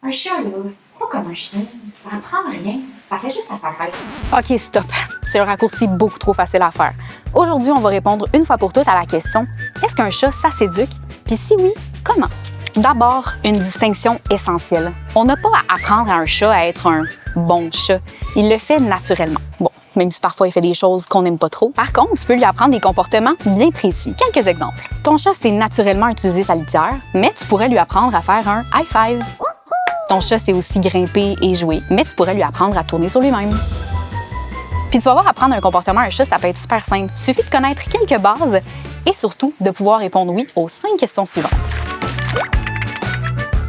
Un chat, là, c'est pas comme un chien. Ça apprend rien. Ça fait juste à sa tête. OK, stop. C'est un raccourci beaucoup trop facile à faire. Aujourd'hui, on va répondre une fois pour toutes à la question « Est-ce qu'un chat, ça s'éduque? Puis si oui, comment? » D'abord, une distinction essentielle. On n'a pas à apprendre à un chat à être un bon chat. Il le fait naturellement. Bon, même si parfois il fait des choses qu'on n'aime pas trop. Par contre, tu peux lui apprendre des comportements bien précis. Quelques exemples. Ton chat sait naturellement utiliser sa litière, mais tu pourrais lui apprendre à faire un high five. Ton chat sait aussi grimper et jouer, mais tu pourrais lui apprendre à tourner sur lui-même. Puis tu vas voir, apprendre un comportement à un chat, ça peut être super simple. Il suffit de connaître quelques bases et surtout de pouvoir répondre oui aux 5 questions suivantes.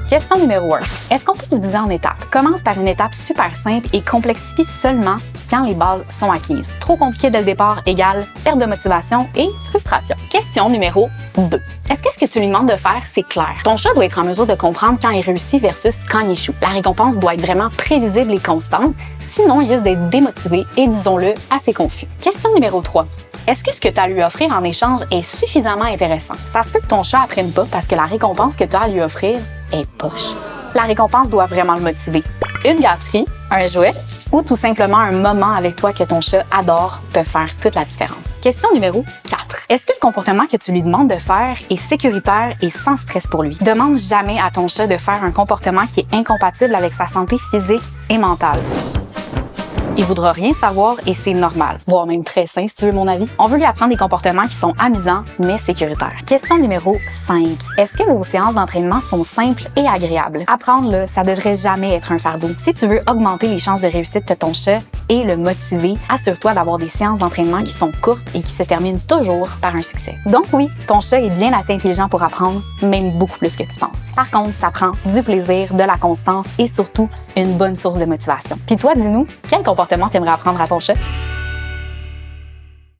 Question numéro 1. Est-ce qu'on peut diviser en étapes? Commence par une étape super simple et complexifie seulement quand les bases sont acquises. Trop compliqué dès le départ égale perte de motivation et frustration. Question numéro 2. Est-ce que ce que tu lui demandes de faire, c'est clair? Ton chat doit être en mesure de comprendre quand il réussit versus quand il échoue. La récompense doit être vraiment prévisible et constante, sinon il risque d'être démotivé et, disons-le, assez confus. Question numéro 3. Est-ce que ce que tu as à lui offrir en échange est suffisamment intéressant? Ça se peut que ton chat apprenne pas parce que la récompense que tu as à lui offrir est poche. La récompense doit vraiment le motiver. Une gâterie, un jouet ou tout simplement un moment avec toi que ton chat adore peut faire toute la différence. Question numéro 4. Est-ce que le comportement que tu lui demandes de faire est sécuritaire et sans stress pour lui? Demande jamais à ton chat de faire un comportement qui est incompatible avec sa santé physique et mentale. Il voudra rien savoir et c'est normal, voire même très sain si tu veux mon avis. On veut lui apprendre des comportements qui sont amusants mais sécuritaires. Question numéro 5. Est-ce que vos séances d'entraînement sont simples et agréables? Apprendre, là, ça devrait jamais être un fardeau. Si tu veux augmenter les chances de réussite de ton chat et le motiver, assure-toi d'avoir des séances d'entraînement qui sont courtes et qui se terminent toujours par un succès. Donc oui, ton chat est bien assez intelligent pour apprendre, même beaucoup plus que tu penses. Par contre, ça prend du plaisir, de la constance et surtout une bonne source de motivation. Puis toi, dis-nous, quel comportement t'aimerais apprendre à ton chat?